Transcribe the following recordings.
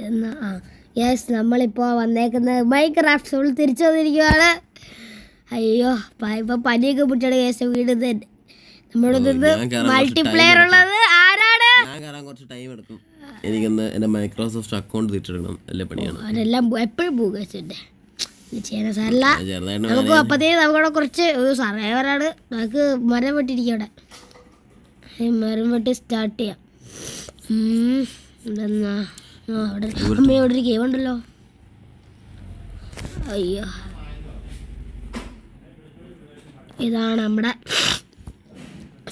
എന്നാ യെസ്, നമ്മളിപ്പോൾ വന്നേക്കുന്നത് മൈൻക്രാഫ്റ്റ് സോൾ തിരിച്ചു വന്നിരിക്കുകയാണ്. അയ്യോ ഇപ്പം പനിയൊക്കെ പിടിച്ചാണ് കേസ് വീട് തന്നെ. നമ്മുടെ മൾട്ടിപ്ലെയർ ഉള്ളത് ആരാണ്? കുറച്ച് ടൈം എടുക്കും. എനിക്കൊന്ന് എൻ്റെ മൈക്രോസോഫ്റ്റ് അക്കൗണ്ട് തിരിച്ചെടുക്കണം. നല്ല പണിയാണ്. അതെല്ലാം എപ്പോഴും പോകുന്നുണ്ട് ചെയ്യുന്ന സാറല്ല. നമുക്ക് അപ്പത്തേക്ക് നമുക്കവിടെ കുറച്ച് സമയവരാണ്. നമുക്ക് മരം വെട്ടിരിക്കും. അവിടെ മരം വെട്ടി സ്റ്റാർട്ട് ചെയ്യാം. എന്തെന്നാ അവിടെ അമ്മയോടെ ഒരു ഗെയിം ഉണ്ടല്ലോ. അയ്യോ, ഇതാണ് നമ്മുടെ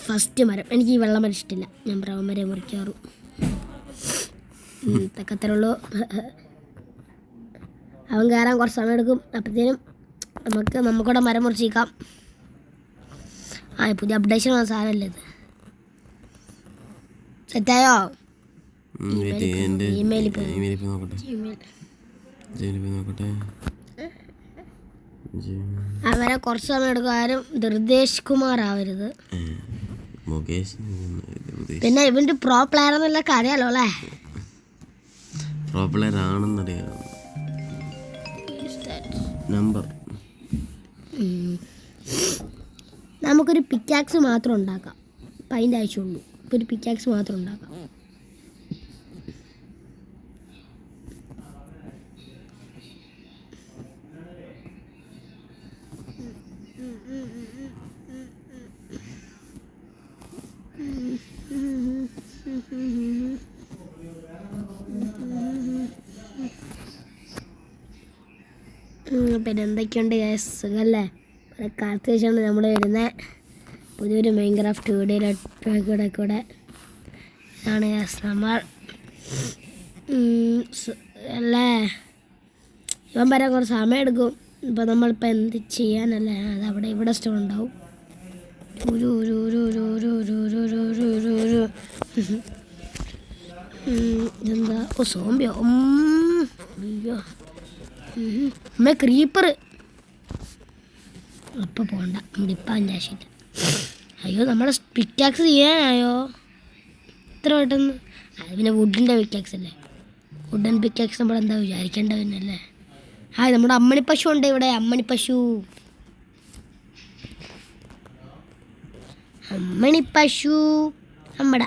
ഫസ്റ്റ് മരം. എനിക്ക് ഈ വെള്ള മരം ഇഷ്ടമില്ല. ഞാൻ ബ്രൗൺ മരം മുറിക്കാറും. തക്കത്തരുള്ളൂ. അവൻ കയറാൻ കുറച്ച് സമയം എടുക്കും. അപ്പോഴത്തേനും നമുക്കൂടെ മരം മുറിച്ചേക്കാം. പുതിയ അപ്ഡേഷൻ വന്ന സാധനമല്ലേ ഇത്. സെറ്റായോ? അവരെ കുറച്ച് സമയം എടുക്കും. ആരും നിർദ്ദേശ് കുമാർ ആവരുത്. പിന്നെ ഇവന്റെ പ്രോ പ്ലെയർ എന്നൊക്കെ അറിയാലോ അല്ലേ? പ്രോ പ്ലെയർ ആണെന്നറിയാം. നമ്പർ നമുക്കൊരു പിക്കാക്സ് മാത്രം ഉണ്ടാക്കാം. അപ്പം അതിൻ്റെ ആവശ്യമുള്ളൂ. ഇപ്പോൾ ഒരു പിക്കാക്സ് മാത്രം ഉണ്ടാക്കാം. പിന്നെ എന്തൊക്കെയുണ്ട് സുഖമല്ലേ? കാലത്ത് വെച്ചാണ് നമ്മൾ വരുന്നത്. പുതിയൊരു മൈൻക്രാഫ്റ്റ് വീഡിയോയിലെ കൂടെ ആണ് നമ്മൾ അല്ലേ. ഇവൻ വരാൻ കുറച്ച് സമയം എടുക്കും. ഇപ്പം നമ്മളിപ്പോൾ എന്ത് ചെയ്യാനല്ലേ? അത് അവിടെ ഇവിടെ സ്റ്റോൺ ഉണ്ടാവും. എന്താ സോംബിയോ? അയ്യോ ക്രീപ്പർ. അപ്പം പോണ്ട, ഇപ്പം അതിൻ്റെ ആവശ്യമില്ല. അയ്യോ നമ്മളെ പിക്കാക്സ് ചെയ്യാനായോ ഇത്ര പെട്ടെന്ന്? അത് പിന്നെ വുഡിൻ്റെ പിക്കാക്സ് അല്ലേ. വുഡൻ പിക്കാക്സ് നമ്മളെന്താ വിചാരിക്കേണ്ട പിന്നല്ലേ. നമ്മുടെ അമ്മണി പശു ഉണ്ട് ഇവിടെ. അമ്മണി പശു നമ്മുടെ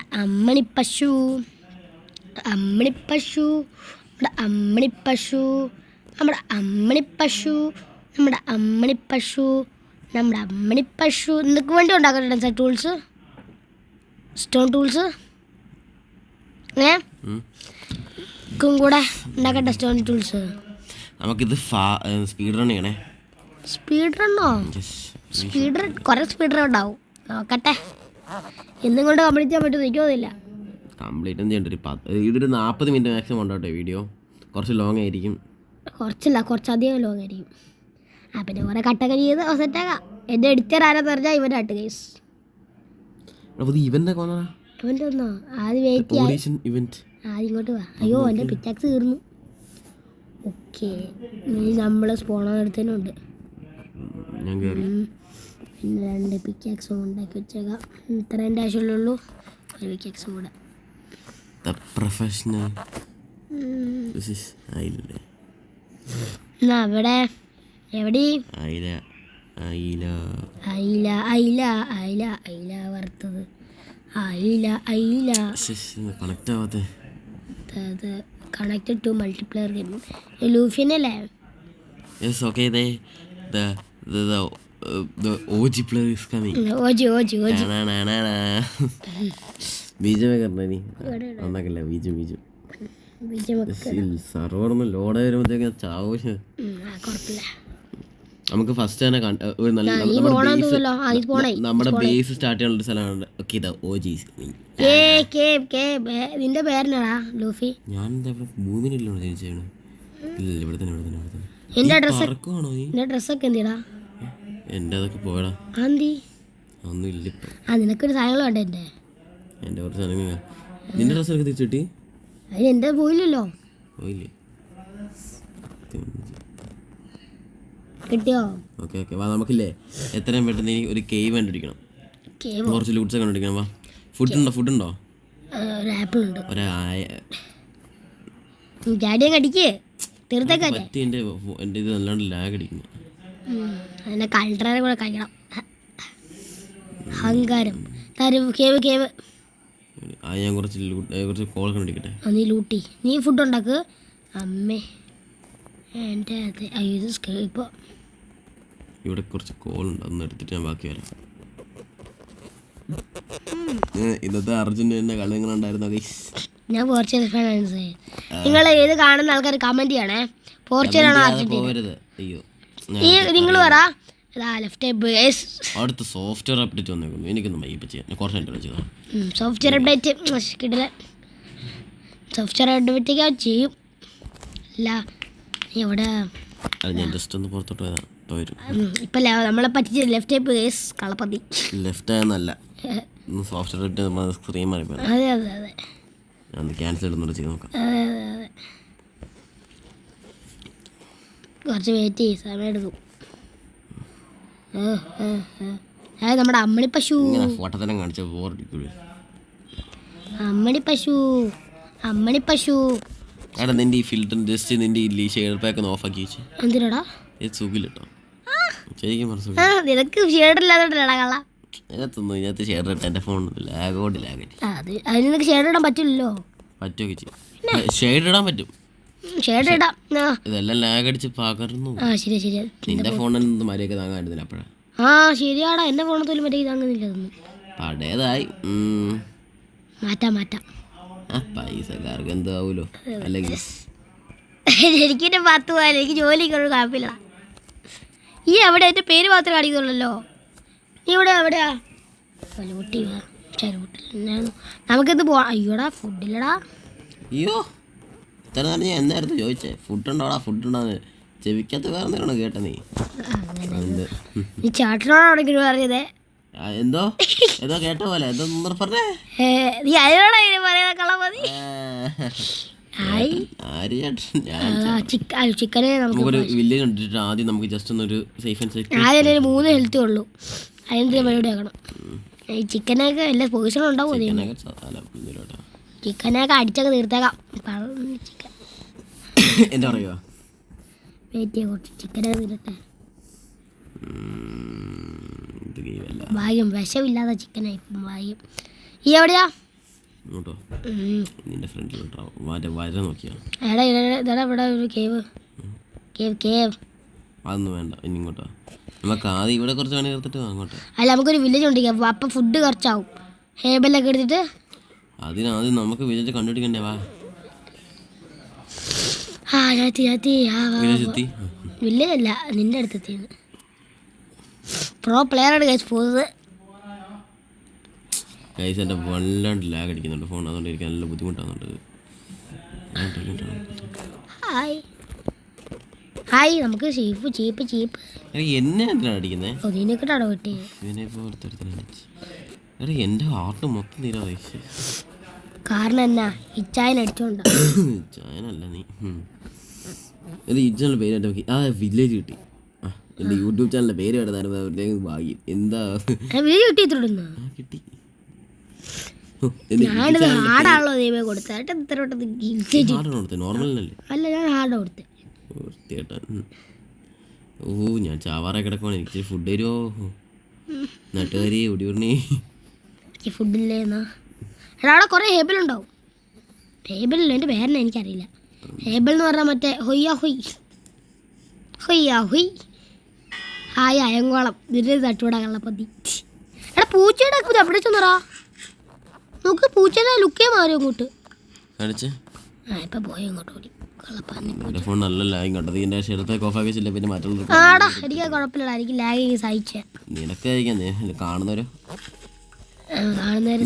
അമ്മണിപ്പശു നിനക്ക് വേണ്ടി ഉണ്ടാക്കട്ടെ സാർ ടൂൾസ്, സ്റ്റോൺ ടൂൾസ് കൂടെ ഉണ്ടാക്കട്ടെ. സ്റ്റോൺ ടൂൾസ് നമുക്കിത് സ്പീഡ് റൺ ചെയ്യണേ. സ്പീഡ് റണ്ണോ? സ്പീഡ് റൺ കുറേ സ്പീഡ് റൺ ഉണ്ടാവും. നോക്കട്ടെ എന്നും കൊണ്ട് കംപ്ലീറ്റ് ചെയ്യാൻ പറ്റുമോ എനിക്കോന്നില്ല. കംപ്ലീറ്റ് ഒന്നും ചെയ്യണ്ട. ഇതൊരു 40 മിനിറ്റ് മാക്സിമം ഉണ്ടാവട്ടെ. വീഡിയോ കുറച്ച് ലോങ് ആയിരിക്കും. കുറച്ചധികം ലോങ് ആയിരിക്കും. പിന്നെ കുറെ കട്ടൊക്കെ ചെയ്ത് സെറ്റാക്കാം. എൻ്റെ എഡിറ്റർ ആരാന്ന് പറഞ്ഞാൽ ഇവൻ്റെ ആട്ട് കേസ്. ഇവൻ്റെ ഒന്നോ ആദ്യം വെയിറ്റ് ചെയ്യാം. ആദ്യം ഇങ്ങോട്ട് വാ. അയ്യോ എൻ്റെ പിറ്റാക്സ് തീർന്നു. ഓക്കെ, ഇനി നമ്മൾ സ്പോണർ എടുത്തതിനുണ്ട്. പിന്നെ 2 പിക്കാക്സും ഉണ്ടാക്കി വെച്ചേക്കാം. ഇത്ര എൻ്റെ ആവശ്യമുള്ളൂ. ഒരു പിക്കാക്സും കൂടെ. അവിടെ എവിടെ അയില വറുത്തത്. Connected to multiplayer game. ലൂഫിനല്ലേ? The OG player is coming. OG. ബീജമേ കറണി നന്നാക്കല്ലേ. ബീജം സർവർ ഒന്ന് ലോഡ് വരുമ്പോഴത്തേക്ക് ചാവും. നമുക്ക് ഫസ്റ്റ് തന്നെ നമ്മുടെ ബേസ് സ്റ്റാർട്ട് ചെയ്യാനുള്ള സ്ഥലമാണ്. ഓക്കെ, നിന്റെ പേരെന്നാടാ ലൂഫി? ഞാൻ ഭൂമിയിലല്ലോ ജനിച്ചാണ്. ഇവിടെ തന്നെ. എന്റെ ഡ്രസ്സൊക്കെ എന്തിടാ? എൻ്റെ അതൊക്കെ പോയടാ. ഒന്നും ഇല്ല. നിനക്കൊരു സാധനങ്ങൾ വേണ്ട? എൻ്റെ കുറച്ച് സാധനങ്ങൾ. നിന്റെ ഡ്രസ്സൊക്കെ തിരിച്ചു കിട്ടി? അതിന് എൻ്റെ പോയില്ലല്ലോ. കിട്ടിയോ? ഓക്കെ വാ, നമുക്കില്ലേ എത്രയും പെട്ടെന്ന് ഒരു കേവ് കണ്ടുപിടിക്കണം. കുറച്ച് ലൂട്ട്സ് കണ്ടുപിടിക്കണം. വാ. ഫുഡ് ഉണ്ടോ? ഒരു ആപ്പിൾ ഉണ്ട്. ഡാഡിയെ കടിക്ക് തീർത്തേക്കല്ലേ. പറ്റി എൻ്റെ ഇത് നല്ലാണ്ട് ലാഗ് അടിക്കുന്നു. അതിൻ്റെ കൾട്ടറെ കൂടെ കഴിക്കണം. അഹങ്കാരം. കേവ് കേവ്. ഞാൻ കുറച്ച് കോൾ കണ്ടിരിക്കട്ടെ. നീ ലൂട്ടി, നീ ഫുഡ് ഉണ്ടാക്ക്. അമ്മേ എൻ്റെ അതെ. ഇത് ഇപ്പോൾ ഇവിടെ കുറച്ച് കോളുണ്ട്, അതൊന്ന് എടുത്തിട്ട് ഞാൻ ബാക്കി വരാം. ഇന്നത്തെ അർജുൻ്റെ കളി എങ്ങനെ ഉണ്ടായിരുന്നു? ഞാൻ പോർച്ചുഗൽ ഫാനാണ്. നിങ്ങൾ ഏത് കാണുന്ന ആൾക്കാർ കമൻറ്റ് ചെയ്യണേ. പോർച്ചുഗലാണോ അർജന്റീന? അയ്യോ നിങ്ങൾ പറ. ലെഫ്റ്റ് അടുത്ത സോഫ്റ്റ്വെയർ അപ്ഡേറ്റ് വന്നേക്കുന്നു. എനിക്കൊന്നും വൈകിട്ട് ചെയ്യാം. കുറച്ച് സോഫ്റ്റ്വെയർ അപ്ഡേറ്റ് കിട്ടില്ല. സോഫ്റ്റ്വെയർ അപ്ഡേറ്റ് ചെയ്യും. അല്ല എവിടെ ഞാൻ ജസ്റ്റ് ഒന്ന് പുറത്തോട്ട് വരും. ഇപ്പം നമ്മളെ പറ്റിച്ച് ലെഫ്റ്റ് കളപ്പതി. ലെഫ്റ്റ് ആയെന്നല്ല, സോഫ്റ്റ്വെയർ അപ്ഡേറ്റ് സ്ക്രീൻ മാറിപ്പോ. അതെ അതെ അതെ. ഞാൻ ക്യാൻസൽ ഇടുന്നുണ്ട്, ചെയ്ത് നോക്കാം. അതെ അതെ അതെ. കുറച്ച് വെയിറ്റ് ചെയ്യും, സമയം എടുക്കും. നമ്മുടെ അമ്മണി പശു. ഫോട്ടോ തന്നെ കാണിച്ച ബോറടിക്കൂലേ? അമ്മണി പശു. എടാ നിന്റെ ഈ ഫിൽറ്റർ ജസ്റ്റ് നിന്റെ ഈ ഷെയർ പാക്ക് ഒന്ന് ഓഫ് ആക്കി വെച്ച്. എന്തിനാടാ? ഇത് സുഖിലിട്ടോ ശരിക്കും മനസ്സിലായി. നിനക്ക് ഷെയറില്ലാത്തോണ്ടല്ലടാ കള്ള. ഇതിനകത്ത് ഷെയർ ഇട്ട എൻ്റെ ഫോൺ ലാഗോട്ട് ലാഗടി. അതിന് നിനക്ക് ഷെയർ ഇടാൻ പറ്റില്ലല്ലോ. പറ്റുമൊക്കെ ചെയ്യും, ഷെയ്ഡ് ഇടാൻ പറ്റും. ഷെയർ ഇടാം. ഇതെല്ലാം ലാഗ് അടിച്ച് പകർന്നു. ശരി ശരി. നിന്റെ ഫോണിൽ മര്യാദ താങ്ങാണ്ടില്ല അപ്പോഴാ. ശരിയാടാ, എന്റെ ഫോണിൽ പോലും മര്യാദ താങ്ങുന്നില്ല. പടേതായി മാറ്റാം. പൈസക്കാർക്ക് എന്താവൂലോ അല്ലെങ്കിൽ എനിക്കിന്റെ 10 പോയാലും എനിക്ക് ജോലിക്കൊരു കുഴപ്പമില്ല. ഈ എവിടെ എൻ്റെ പേര് മാത്രമേ കാണിക്കുന്നുള്ളല്ലോ. നീ എവിടെയാ? നമുക്കിത് പോവാം. അയ്യോടാ ഫുഡില്ലടാ. അയ്യോ ഇത്ര നേരം ഞാൻ എന്തായിരുന്നു ചോദിച്ചേ? ഫുഡുണ്ടോടാ? ഫുഡുണ്ടോന്ന് ചെവിക്കകത്ത് വേറെ എന്തെങ്കിലും കേട്ട നീ ചാട്ടിനോടാണെങ്കിൽ പറഞ്ഞതേ. എന്തോ കേട്ട പോലെ എന്തോ പറഞ്ഞേ. നീ അതിനോടാ പറയാ കളമതി. ചിക്കനെ നമുക്കൊരു വില്ലേജ് കണ്ടിട്ട് ആദ്യം നമുക്ക് ജസ്റ്റ് ഒന്നൊരു സേഫ് ആൻഡ് സേഫ്. ആദ്യം 3 ഹെൽത്തേ ഉള്ളൂ. അതിന് പരിപാടി ആക്കണം. ഈ ചിക്കനൊക്കെ എല്ലാ പോയിസണും ഉണ്ടാവും. ചിക്കനൊക്കെ അടിച്ചൊക്കെ തീർത്തേക്കാം. എന്താ പറയുക, വെയിറ്റ് ചെയ്യാം കുറച്ച്. ചിക്കനൊക്കെ തീരട്ടെ. ഭാഗ്യം വിഷമില്ലാതെ ചിക്കനായി ഭാഗ്യം. ഈ എവിടെയാ? നിന്റെ ഫ്രണ്ടിലോട്ട് വര നോക്കിയാ. എടാ ഇവിടെ ഒരു കേവ്. അതൊന്നും വേണ്ട, ഇനി ഇങ്ങോട്ടോ. നമുക്ക് ആദ്യം ഇവിടെ കുറച്ച് പണി എടുത്തിട്ട് അങ്ങോട്ട്. അല്ല നമുക്കൊരു വില്ലേജ് ഉണ്ടെങ്കിൽ അപ്പം ഫുഡ് കുറച്ചാവും. ഹേബലൊക്കെ എടുത്തിട്ട് അതിനാദ്യം നമുക്ക് വില്ലേജ് കണ്ടുപിടിക്കണ്ടേ. വാ വില്ലേജ് അല്ല, നിന്റെ അടുത്തെത്തിയത് പ്രോ പ്ലെയറാണ് ഗൈസ് പോകുന്നത്. ഗൈസ് എൻ്റെ വല്ലാണ്ട് ലാഗ് അടിക്കുന്നുണ്ട് ഫോൺ, അതുകൊണ്ട് എനിക്ക് നല്ല ബുദ്ധിമുട്ടാകുന്നുണ്ട്. ഹായ് നമുക്ക് ചീപ്പ് എന്നെ എന്തിനാണ് അടിക്കുന്നത്? ഇതിനെക്കിട്ടാണോ കിട്ടി? എൻ്റെ ഹാർട്ട് മൊത്തം തീരാതെ. കാരണം എന്നാ ഇച്ചായൻ അടിച്ചോണ്ട. ചായനല്ല നീ ഇത് ഇച്ചാനുള്ള പേര് വില്ലേജ് കിട്ടി. എൻ്റെ യൂട്യൂബ് ചാനലിൻ്റെ പേര് കേട്ടതായിരുന്നു ഭാഗ്യം. എന്താ കിട്ടി? ഞാനിത് ഹാർഡാണല്ലോ ദൈവം കൊടുത്തത്. നോർമലല്ലേ? അല്ല ഞാൻ ഹാർഡ് കൊടുത്തേ. ഞാൻ ചാവാറെ കിടക്കുവാണ്. എനിക്ക് ഫുഡ് തരുമോ നാട്ടുകാരി? ഒടിപൊണ്ണി ഫുഡില്ലേന്നാ. എടാ അവിടെ കുറേ ഹേബിളുണ്ടാവും. ഹേബിളില്ല, എൻ്റെ പേരെന്നെ എനിക്കറിയില്ല. ഹേബിൾ എന്ന് പറഞ്ഞാൽ മറ്റേ ഹൊയ്യ ഹൊയ് ഹായ് അയങ്കോളം. ഇതിൻ്റെ തട്ടുകൂടാ കള്ളപ്പത്തി. എടാ പൂച്ചയുടെ അവിടെ ചെന്നറാ നോക്ക്. പൂച്ചയുടെ ലുക്കേ മാറി അങ്ങോട്ട്. ഇപ്പം പോയി അങ്ങോട്ട് ഓടി ഫോൺ നല്ല ലാഗ് കണ്ടത്. ഇതിൻ്റെ ഷെയർപ്പാക്ക് ഓഫ് ആക്കിച്ചില്ല, പിന്നെ മറ്റുള്ള ആടാ എനിക്ക് കുഴപ്പമില്ലടാ. എനിക്ക് ലാഗ് സഹിച്ചേ. നിനക്കായിരിക്കാം കാണുന്നവരോ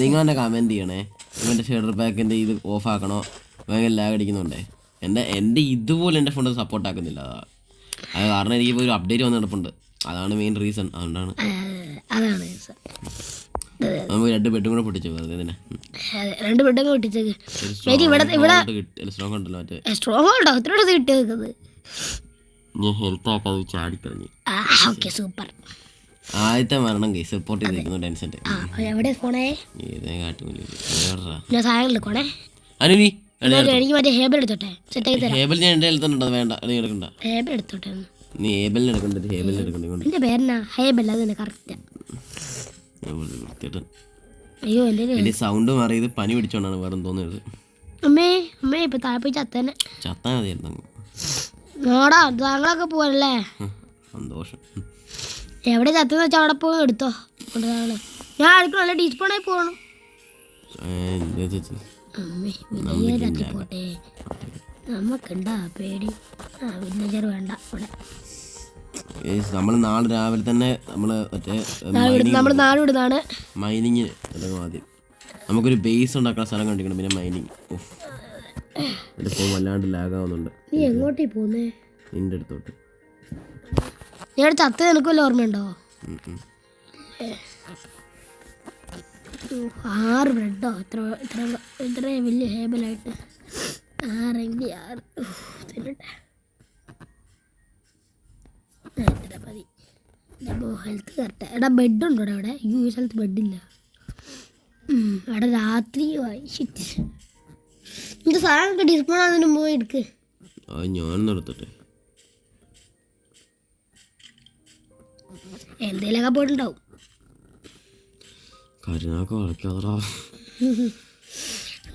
നിങ്ങൾ തന്നെ കമൻറ്റ് ചെയ്യണേ. ഇവൻ്റെ ഷെയർ പാക്കിൻ്റെ ഇത് ഓഫ് ആക്കണോ, ഭയങ്കര ലാഗ് അടിക്കുന്നുണ്ടേ. എൻ്റെ ഇതുപോലെ എൻ്റെ ഫോൺ സപ്പോർട്ട് ആക്കുന്നില്ല. അത് കാരണം എനിക്കിപ്പോൾ ഒരു അപ്ഡേറ്റ് വന്ന് കിടപ്പുണ്ട്. അതാണ് മെയിൻ റീസൺ. അതുകൊണ്ടാണ് നമുക്ക് 2 ബെഡും കൂടെ പൊട്ടിച്ചു. വെറുതെ 2 ബെഡും പൊട്ടിച്ചേക്ക്. സ്ട്രോങ് ഉണ്ടല്ലോ മറ്റേ സ്ട്രോങ് ഉണ്ടോ? എത്ര കിട്ടി വെക്കുന്നത്? ഞാൻ ഹെൽത്ത് ആക്കാതെ ചാടിക്കളഞ്ഞു. സൂപ്പർ. ആദ്യത്തെ മരണം കേസ് സപ്പോർട്ട് ചെയ്തിരിക്കുന്നു. ടെൻഷൻ എവിടെ ഫോണേ? ഏതേ കാട്ടുമില്ല. ഞാൻ സാധനം എടുക്കണേ. അനുനി എനിക്ക് മറ്റേ ഹേബിൾ എടുത്തോട്ടെ, സെറ്റാക്കി തരാം. ഹേബിൾ ഞാൻ എൻ്റെ തന്നെ വേണ്ട, നീ എടുക്കണ്ട. ഹേബിൾ എടുത്തോട്ടെ ഒന്ന്. നീ ഹേബിളിന് എടുക്കണ്ട, ഹേബിളിന് എടുക്കണ്ട. എൻ്റെ പേരെന്നാ ഹേബിൾ, അത് തന്നെ കറക്റ്റാ. വൃത്തിയായിട്ട് അയ്യോ എൻ്റെ എൻ്റെ സൗണ്ട് മാറിയത് പനി പിടിച്ചോണ്ടാണ്, വേറെ തോന്നുന്നത്. അമ്മേ അമ്മേ ഇപ്പൊ താഴെ ചത്തന്നെ. ചത്താൻ മതിയായിരുന്നു. നോടാ താങ്കളൊക്കെ പോവല്ലേ, സന്തോഷം. എവിടെ ചത്തെന്ന് വെച്ചാൽ അവിടെ പോയി എടുത്തോ. ഞാൻ അടുക്കള നല്ല ഡീസ്പോണായി പോകണം. അമ്മേ വില്ലേജ് പോട്ടെ, നമുക്കുണ്ടാ പേടി. വില്ലേജർ വേണ്ട ഇവിടെ. നമ്മൾ നാളെ രാവിലെ തന്നെ നമ്മൾ മറ്റേ നമ്മൾ നാട് വിടുന്നതാണ്. മൈനിങ് ആദ്യം നമുക്കൊരു ബേസ് ഉണ്ടാക്കുന്ന സ്ഥലം കണ്ടിരിക്കണം. പിന്നെ മൈനിങ്. എൻ്റെ ഫോൺ വല്ലാണ്ട് ലാഗാവുന്നുണ്ട്. നീ എങ്ങോട്ടേ പോന്നേ? നിൻ്റെ അടുത്തോട്ട്. ഞാൻ ചത്ത നിനക്ക് വല്ല ഓർമ്മയുണ്ടോ? 6 ബ്രെഡോ ഇത്ര വലിയ ഹേബിളായിട്ട് 6 തിന്നട്ടെ. എത്ര മതി. Health correct. എടാ ബെഡുണ്ടോ അവിടെ? ഈ സ്ഥലത്ത് ബെഡില്ല. അവിടെ രാത്രിയുമായി. നിന്റെ സാധനമൊക്കെ ഡിസ്പോൺ ആകുന്നതിന് പോയി എടുക്ക്. ഞാൻ നടത്തട്ടെ. എന്തേലൊക്കെ പോയിട്ടുണ്ടാവും.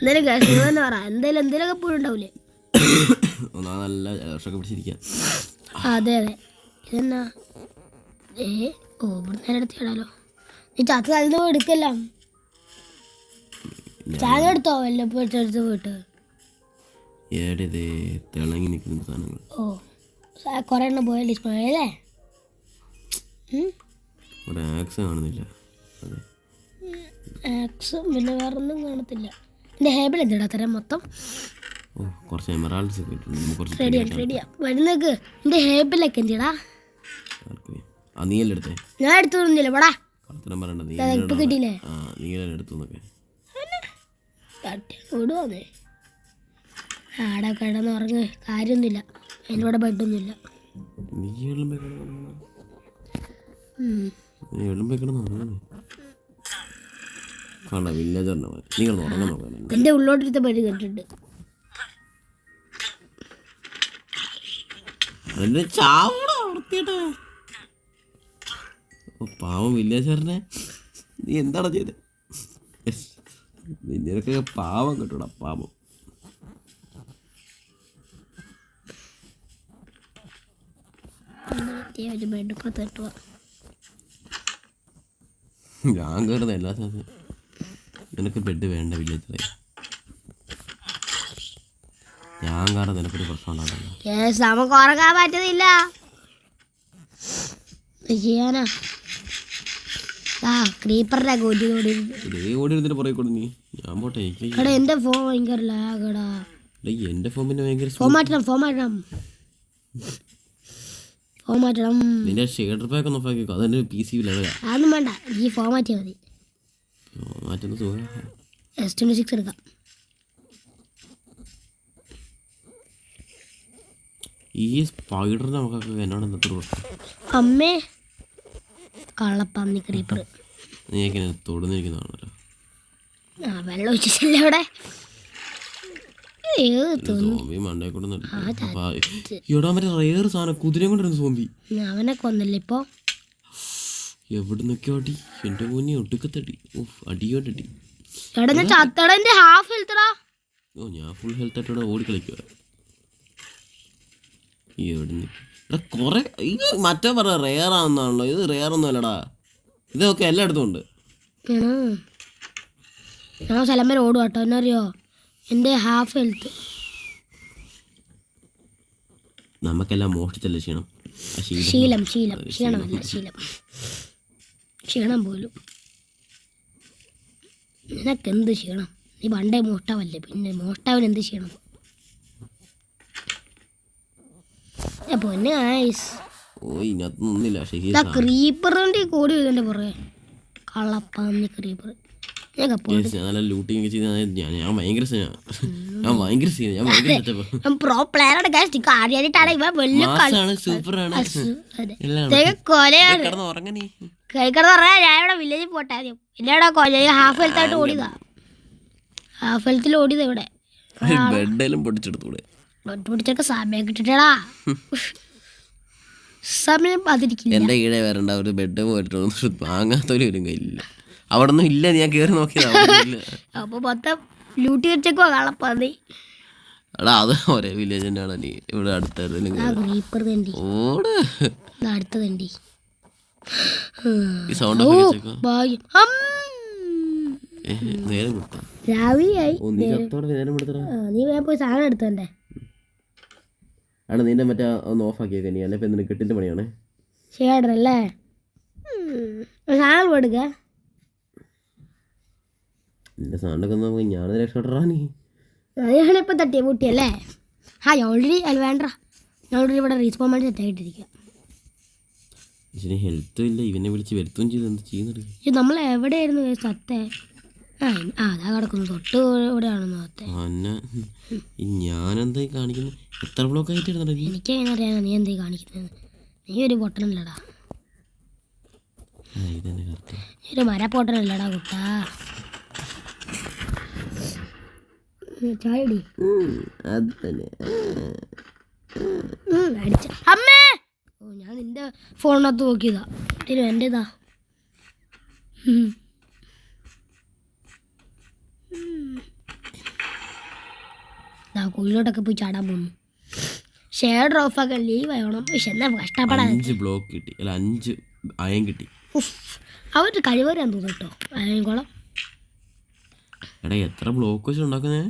എന്തായാലും പറ, എന്തേലൊക്കെ പോയിട്ടുണ്ടാവൂലേ? നല്ല ജലദോഷമൊക്കെ പിടിച്ചിരിക്കാം. അതെ അതെ. ഇതെന്നാ ഇവിടെ നേരെ എടുത്തിടാലോ. നീ ചത്ത അതിന് എടുക്കല്ല. ചായ എടുത്തോ വല്ലപ്പോയിട്ട് എടുത്ത് പോയിട്ട്. തിളങ്ങി നിൽക്കുന്ന സാധനങ്ങൾ. കുറെ എണ്ണം പോയ ഡിസ്പ്ലേ അല്ലേ? ആക്സ് കാണുന്നില്ല. ആക്സും പിന്നെ വേറെ ഒന്നും കാണത്തില്ല. എൻ്റെ ഹേബിൾ എന്തിടാ തരാം മൊത്തം. കുറച്ച് എമറാൾഡ്സ് റെഡിയാ വരുന്നേക്ക്. എൻ്റെ ഹേബിളൊക്കെ എന്തിടാ? നീയല്ലേ എടുത്തേ? ഞാൻ എടുത്തൊന്നുമില്ല. ഇവിടെ ഇപ്പൊ കിട്ടിയില്ലേ? എടുത്തു ഓടുവാന്നേ. ആടെ കിടന്ന് ഉറങ്ങ്, കാര്യമൊന്നുമില്ല. എൻ്റെ ഇവിടെ ബെഡൊന്നുമില്ല. എന്റെ ഉള്ളോട്ടിരുത്ത ബെഡ് കേട്ടിട്ടുണ്ട്. പാവം വില്ലേജറിനെ നീ എന്താണ് ചെയ്തത്? നിനക്കൊക്കെ പാവം കിട്ടൂടാ, പാവം. ഞാൻ കയറുന്ന എല്ലാ സ്ഥലത്തും നിനക്ക് ബെഡ് വേണ്ട വില്ലേജറെ. ഞാൻ കാരണം നിനക്കൊരു പ്രശ്നം ഉണ്ടാവില്ല. നമുക്ക് ഉറങ്ങാൻ പറ്റുന്നില്ല. ചെയ്യാനാ ക്രീപ്പറിന്റെ ഓടിയിരുന്നിട്ട് പുറകെ കൊടു. നീ ഞാൻ പോട്ടെ. എന്റെ ഫോൺ ഭയങ്കര ലാഗടാ. എന്റെ ഫോൺ പിന്നെ ഭയങ്കര ഫോൺ മാറ്റണം. നിന്റെ ഷെയ്ഡർ പാക്ക് ഒന്ന് ഓഫാക്കി. അതെന്റെ PC ലെവലാ. അതൊന്നും വേണ്ട, ഈ ഫോൺ മാറ്റിയാൽ മതി. മാറ്റുന്ന സുഖം. S26 എടുക്കാം. ഈ സ്പൈഡറിനെ നമുക്കൊക്കെ എന്നോട് എത്ര പ്രശ്നം? അമ്മേ കള്ളപ്പന്നി ക്രീപ്പർ. നീ എങ്ങനെ തൊടുന്നിരിക്കുന്നതാണല്ലോ. വെള്ളം ഒഴിച്ചിട്ടില്ല അവിടെ. റെയർ സാധനം കുതിരയും കൊണ്ടിരുന്നു സോംബി. അവനെ കൊന്നല്ലേ ഇപ്പൊ? എവിടുന്നൊക്കെ അടി എന്റെ മോനെ, ഒടുക്കത്തടി. അടിയോടടി. ഹാഫ് ഹെൽത്തടാ. ഞാൻ ഫുൾ ഹെൽത്ത് ആയിട്ടോടെ ഓടി കളിക്കുക. കൊറേ ഇത് മറ്റേ പറ റെയർ ആവുന്നാണല്ലോ. ഇത് റെയർ ഒന്നും അല്ലടാ, ഇതൊക്കെ എല്ലായിടത്തും ഉണ്ട്. ഞാൻ സ്ഥലം വരെ ഓടും കേട്ടോ. എന്നറിയോ, എൻ്റെ ഹാഫ് ഹെൽത്ത്. നമുക്കെല്ലാം മോഷ്ടിച്ചല്ലേ ക്ഷീണം. ക്ഷീണം പോലും. നിനക്കെന്ത് ക്ഷീണം? നീ പണ്ടേ മോഷ്ടാവല്ലേ, പിന്നെ മോഷ്ടാവിന് എന്ത് ക്ഷീണം? ക്രീപ്പറിന്റെ കൂടി ഇതിന്റെ പുറകെ കള്ളപ്പന്നി ക്രീപ്പർ. പ്രോ പ്ലെയറാണ്. ഞാൻ ഇവിടെ വില്ലേജിൽ പോട്ടെ ആദ്യം. ഇല്ലടാ ഹാഫ് ഹെൽത്ത് ആയിട്ട് ഓടിയതാ. ഹാഫ് ഹെൽത്തിൽ ഓടിയതാ ഇവിടെ. ബെഡെല്ലാം പൊട്ടിച്ചെടുത്തൂടെ? പിടിച്ചൊക്കെ സമയം കിട്ടിട്ടടാ, സമയം അതിരിക്കില്ല. എൻ്റെ ഈടെ വരണ്ട ഒരു ബെഡ് പോയിട്ട് വാങ്ങാത്തൊരു വരും കയ്യിലില്ല. അവിടെ ഒന്നും ഇല്ല, ഞാൻ കയറി നോക്കിയതാ. അപ്പൊ മൊത്തം ലൂട്ടി വെച്ചേക്കോ കളപ്പതി. എടാ അത് ഒരേ വില്ലേജ് തന്നെയാണ്. നീ ഇവിടെ അടുത്ത ഓട് അടുത്തതണ്ടി ഈ സൗണ്ട് നേരം കൊടുത്താ രാവിലെയായി. നേരം കൊടുത്തടാ. നീ വേഗം പോയി സാധനം എടുത്തണ്ടേ. ആണ് നിന്റെ മറ്റേ ഒന്ന് ഓഫ് ആക്കിയേക്ക നീ, അല്ലെ എന്തിനു കെട്ടിന്റെ പണിയാണ്. ഷേഡറല്ലേ സാധനം എടുക്ക. നിന്റെ സാധനമൊക്കെ നമുക്ക് ഞാനത് രക്ഷപ്പെടാ. നീ അതിനിപ്പോൾ തട്ടിയ പൂട്ടിയല്ലേ? ആ ഓൾറെഡി അത് വേണ്ട, ഞാൻ ഓൾറെഡി ഇവിടെ റീസ്പോൺമെൻറ്റ് സെറ്റായിട്ടിരിക്കുക. ഇതിന് ഹെൽത്തും ഇല്ല, ഇവനെ വിളിച്ച് വരുത്തുകയും ചെയ്ത് എന്ത് ചെയ്യുന്നത്? ഇത് നമ്മൾ എവിടെയായിരുന്നു സത്തേ? അതാ കിടക്കുന്നു തൊട്ട് ഇവിടെയാണെന്ന് സത്തേ. ഞാനെന്തായി കാണിക്കുന്നത്? എത്ര ബ്ലോക്ക് ആയിട്ട് എനിക്ക് എങ്ങനെ അറിയാനാ നീ എന്തായി കാണിക്കുന്നത്? നീ ഒരു പൊട്ടനല്ലടാ, നീ ഒരു മരപ്പൊട്ടനല്ലടാ കുട്ടാ. ചായടി അമ്മേ. ഓ ഞാൻ നിന്റെ ഫോണിനകത്ത് നോക്കിയതാ, എൻ്റെതാ. കുഴിലോട്ടൊക്കെ പോയി ചാടാൻ പോകുന്നു. ഷെയർ ഓഫാക്കാൻ ലീവ് ആവണം. പക്ഷെ എന്നാ കഷ്ടപ്പെടാൻ 5 ബ്ലോക്ക് കിട്ടി, അല്ല 5 അയൺ കിട്ടി. അവരുടെ കഴിവരാൻ തോന്നുന്നു കേട്ടോ അയൻകുളം. എടാ എത്ര ബ്ലോക്ക് വെച്ച് ഉണ്ടാക്കുന്നേ?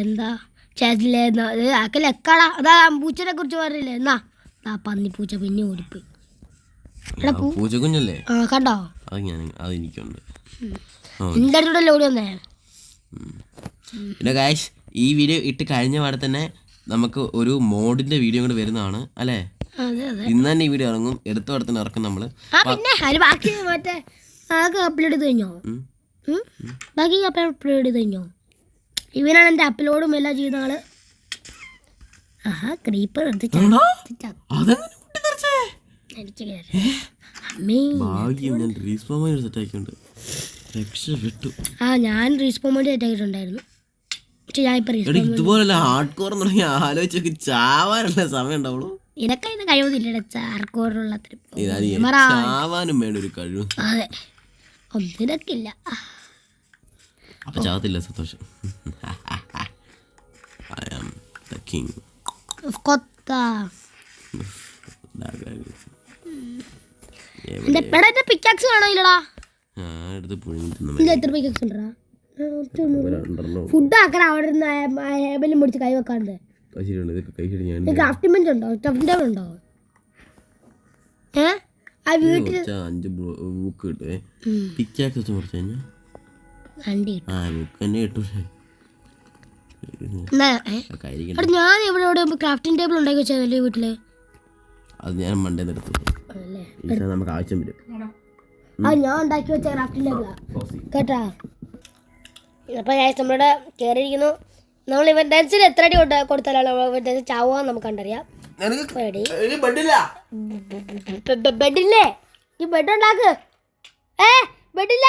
എന്താ ചേച്ചില്ലേ ലക്കാടാ. അതാ പൂച്ചനെ കുറിച്ച് പറഞ്ഞില്ലേ? എന്നാ പന്നിപ്പൂച്ച പിന്നെ ഓടിപ്പോയി. പൂച്ചക്കുഞ്ഞല്ലേ? കണ്ടോ? അത് എനിക്കുണ്ട്. നിന്റെ അടുത്തൂടെ ഓടി വന്നേ. പിന്നെ ഗായ്സ് ഈ വീഡിയോ ഇട്ട് കഴിഞ്ഞ പാടെ തന്നെ നമുക്ക് ഒരു മോഡിന്റെ വീഡിയോ കൂടെ വരുന്നതാണ് അല്ലേ? ഇന്ന് തന്നെ ഈ വീഡിയോ ഇറങ്ങും, എടുത്ത പാടെ തന്നെ ഇറക്കും നമ്മള്. പിന്നെ ബാക്കി മറ്റേ അപ്ലോഡ് ചെയ്ത് കഴിഞ്ഞോ? ബാക്കി അപ്ലോഡ് ചെയ്ത് കഴിഞ്ഞോ? ഇവനാണ് എൻ്റെ അപ്ലോഡും എല്ലാം ചെയ്യുന്ന ആള്. ക്രീപ്പർ ഞാൻ റീസ്പോൺമെന്റ് സെറ്റായിട്ടുണ്ടായിരുന്നു. ഇതുപോലെ ഹാർഡ് കോർ ആലോചിച്ചൊക്കെ ചാവാനുള്ള സമയം ഉണ്ടാവുള്ളൂ. ഇതൊക്കെ കഴിവൊന്നുമില്ല ചാവാനും വേണ്ട ഒരു കഴിവ്. അതെ ഒന്നിനൊക്കെ ഇല്ല. അപ്പൊ ചാകത്തില്ല. സന്തോഷം. I am the king. Pickaxe കാണോ ഇല്ലടാ? എത്ര പിക്കാക്സ് ഉണ്ടടാ? ഫുഡ് ആക്കണ അവിടെ നിന്ന് പിടിച്ച് കൈ വെക്കാണ്ട്. ക്രാഫ്റ്റിംഗ് ഉണ്ടോ? ക്രാഫ്റ്റിംഗ് ടേബിൾ ഉണ്ടോ? ആ വീട്ടിൽ 5 ബുക്ക് കിട്ടുവേ. പിക്കാക്സ് വെച്ച് കുറച്ച് കഴിഞ്ഞാൽ ഞാൻ ഇവിടെ ക്രാഫ്റ്റിംഗ് ടേബിൾ ഉണ്ടാക്കി വെച്ചല്ലേ വീട്ടില്? അത് ഞാൻ മണ്ടേ എടുത്തു. നമുക്ക് ആവശ്യം വരും. ഞാൻ ഉണ്ടാക്കി വെച്ച ക്രാഫ്റ്റിംഗ് ടേബിളാ കേട്ടാ. അപ്പൊ നമ്മളിവിടെ കയറിയിരിക്കുന്നു. നമ്മൾ ഇവന്റൻസിൽ എത്ര അടി കൊടുത്താലാണ് ഇവന്റൻസ് ചാവുക നമുക്ക് കണ്ടറിയാം. ബെഡില്ലേ? ഈ ബെഡ് ഉണ്ടാക്ക്. ബെഡില്ല